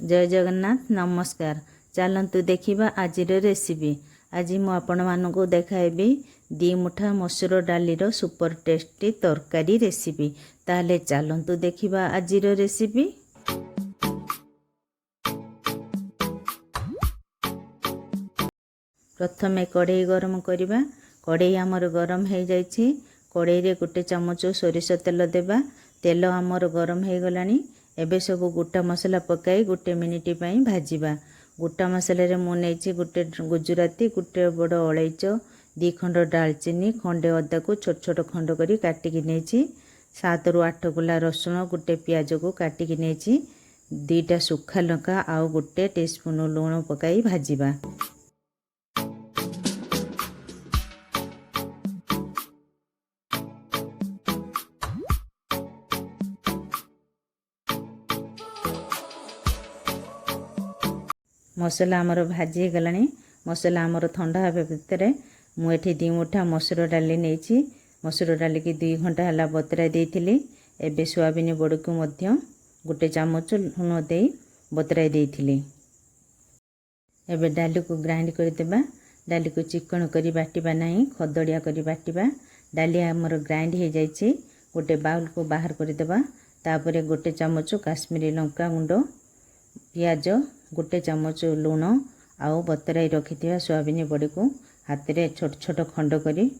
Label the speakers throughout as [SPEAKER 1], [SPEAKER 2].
[SPEAKER 1] जय जगन्नाथ नमस्कार। चलतु देखा आज रेसिपी। आज मु आपण मानू देखाइबी 2 मुठा मसूर डालीर सुपर टेस्टी तरकारी रेसिपी। ताहले चलतु देखा आज रेसिपी। प्रथमे कढ़ई गरम करवा। कढ़ई आमर गरम हो जाइछि। कढ़ई रे गोटे चमच सोरिष तेल देबा। तेल आमर गरम हो गलानी। एबे सब गोटा मसला पकाई गोटे मिनिट पई भाजिबा। गोटा मसला रे मु नेछि गोटे गुजराती, गोटे बड़ अलैच, 2 खंड डालचीनी, खंडे अदा को छोट छोट खंड करी काटिकी नेछि। 7 रु 8 गुला रसुण, गोटे प्याज को काटिकी नेछि। 2टा सुखा लंका आउ गोटे टीस्पून लूण पकाई भाजिबा। मसला आमर भाजी गलानी। मसला आमर ठंडा होबे भितर मुझे 2 मुठा मसूर डाली नहीं। मसूर डाली की 2 घंटा है बतुराई देइथिली। एबे सोयाबीन बड़ को मध्य गोटे चामच लूण दे बतुराई देइथिली। एबे डाली को ग्राइंड कर देबा। डाली को चिकन करी बाटिबा नहीं, खदड़िया करी बाटिबा। डाली आमर ग्राइंड हो जाइछि। गोटे बाउल को बाहर कर देबा। तापरे गोटे चामच काश्मीरी लंका गुंड, पियाज, गोटे चामच लूण आउ बतराई रखिथिबा सोयाबीन बड़ी को हाथ रे छोट छोट खंड करी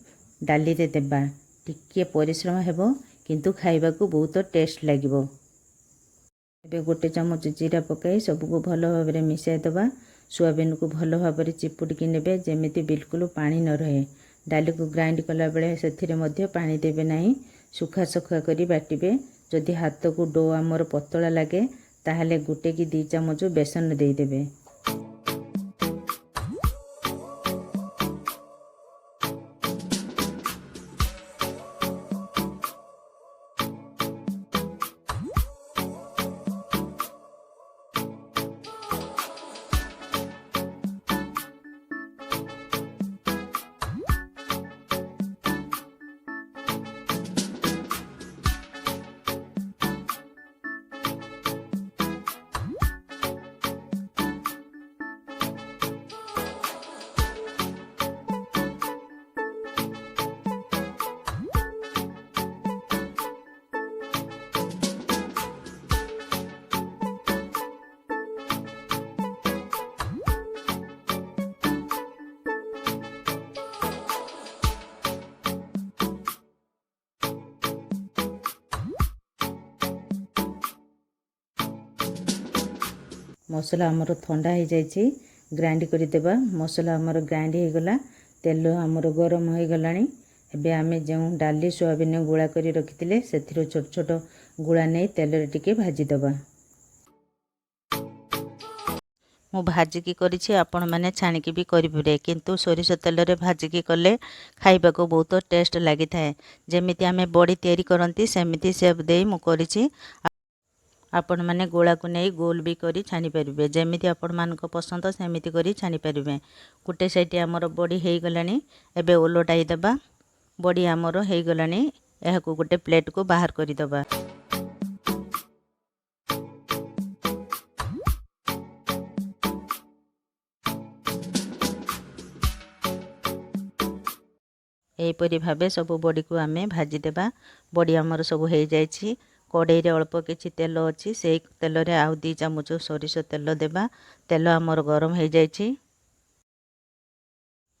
[SPEAKER 1] डाली रे देबा। टिके परिश्रम हेबो किंतु खाइबा को बहुत टेस्ट लागिबो। एबे गोटे चामच जीरा पकाई सबको भलो भाबरे मिसाई देबा। सोयाबीन को भलो भाबरे चिपुटिकी नेबे जेमिति बिल्कुल पानी न रहे। डाली को ग्राइंड कला बेले सेथिरे मध्य पानी देबे नाही। सुखा सुखा करी बाटिबे। जदि हाथ को डो आमर पतला लागे ताहले गोटे की 2 चामच बेसन दे देबे। मसला आमर ठंडा हो जाइछि। ग्राइंड कर देबा। मसला आमर ग्राइंड हो गला। तेल आमर गरम हो गलानी। एबे आमे जो डाली सोयाबीन गुळा करी रखिथिले सेथिरो छोट छोट गुळा नै तेल रे टिके भाजी देबा। मु भाजिकी करिछि, आपण माने छाणिकी भी करिपुरे, किंतु सोरिष तेल रे भाजिकी कले खाइबा को बहुत टेस्ट लागि थाए। जेमिति आमे बड़ी तयारी करंती सेमिति सेब देई मु करिछि। आपण माने गोला को नहीं गोल भी करी छानी परिबे। जेमिति आपण मानको पसंद सेमिति करी छानी परिबे। गोटे साइड आमर बड़ी हे गलानी। एबे ओलोटाई देबा। बड़ी आमर हे गलानी। एहा को गोटे प्लेट को बाहर करी देबा। एपरी भाबे सब बड़ी को आमे भाजी देबा। बड़ी आमर सब हो जाइछि। कड़ई रे अल्प किछि तेल अछि। से तेल रे आउ 2 चामच सोरिष तेल देबा। तेल आमर गरम हो जाइछि।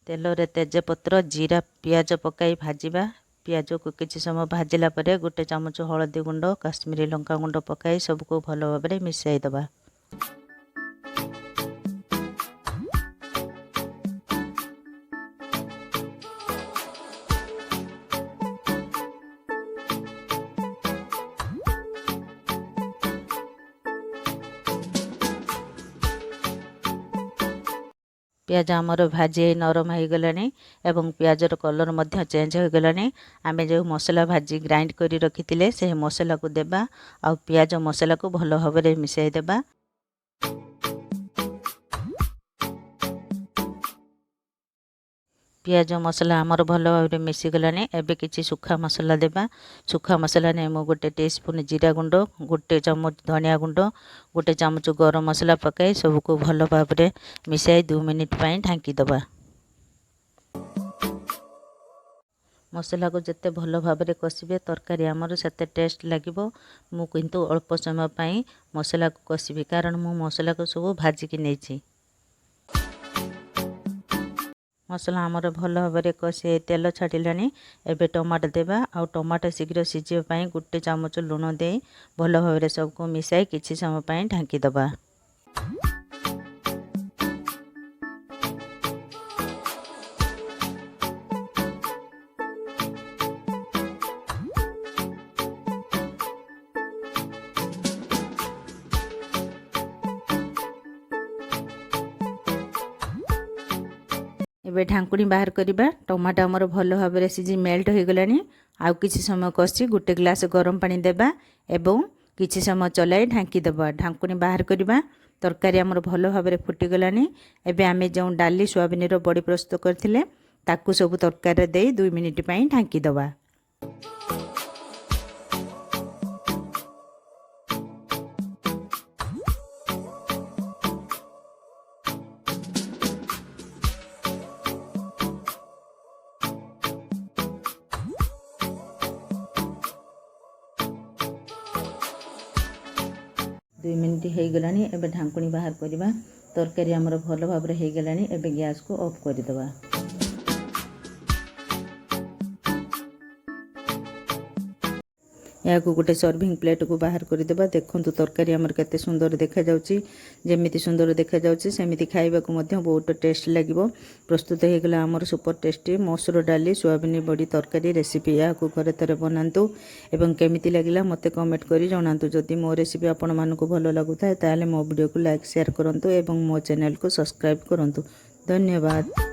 [SPEAKER 1] तेल रे तेजपत्र, जीरा, पियाज पकाई भाजिबा। पियाज को किछि समय भाजिला परे गोटे चामच हळदी गुंड, काश्मीरी लंका गुंड पकाई सबको भलो भाबरे मिसाई देबा। पियाज आमर भाजी नरम हो गलानी एवं पियाजर कलर मध्य चेंज हो गलानी। आमे जो मसला भाजी ग्राइंड करी रखिथिले से मसला को देबा। आ पियाज मसला को भलो भाबरे मिसाई देबा। पियाज मसला आमर भल भाव मिसीगलानी। एबे किछि सुखा मसला देबा। सुखा मसला ने मु गोटे टीस्पून जीरा गुंड, गोटे चामच धनिया गुंड, गोटे चामच गरम मसला पकाई सबको भल भाव मिसाई 2 मिनिट पई ढांकी दबा। मसला को जिते भल भाव कषिबे तरकारी आमर सेते टेस्ट लगिबो। मु किंतु अल्प समय पई मसला को कषिबी कारण मु मसला को सब भाजिकी नेछि। मसला आमर भल भाव कषि तेल छाड़िलानी। एबे टमाटो देबा। आ टमाटो शीघ्र सिझिबा पई गोटे चामच लूण दे भल भाव सबको मिसाई किछि समय पई ढांकी दबा। एबे ढांकुणी बाहर करिबा। टमाटो आमर भल भाव सिझी मेल्ट हो गलानी। आउ किछि समय कषि गोटे ग्लास गरम पानी देबा एवं किछि समय चलाई ढांकी देबा। ढांकुणी बाहर करिबा। तरकारी आमर भल भाव फुटी गलानी। एबे आमे जो डाली सोयाबीन रो बड़ी प्रस्तुत करथिले ताकू सब तरकारी दे 2 मिनिट पई ढांकी देबा। 2 मिनिट हो गलानी। एबे ढांकुणी बाहर करिबा। तरकारी आमर भल भाव हो गलानी। एबे गैस को ऑफ कर देबा। या को गोटे सर्विंग प्लेट को बाहर कर देबा। देखंतु तरकारी आमर केते सुंदर देखा जाउची। जेमिति सुंदर देखा जाउची सेमिति खाइबा को मध्य बहुत टेस्ट लागिबो। प्रस्तुत हो गला आमर सुपर टेस्टी मसूर डाली सोयाबीन बड़ी तरकारी रेसिपी। या को घरे थरे बनांतु एवं केमिति लागिला मते कमेंट करी जणांतु। जदि मो रेसिपी आपण मानको भलो लागुता ताले मो वीडियो को लाइक शेयर करंतु एवं मो चैनल को सब्सक्राइब करंतु। धन्यवाद।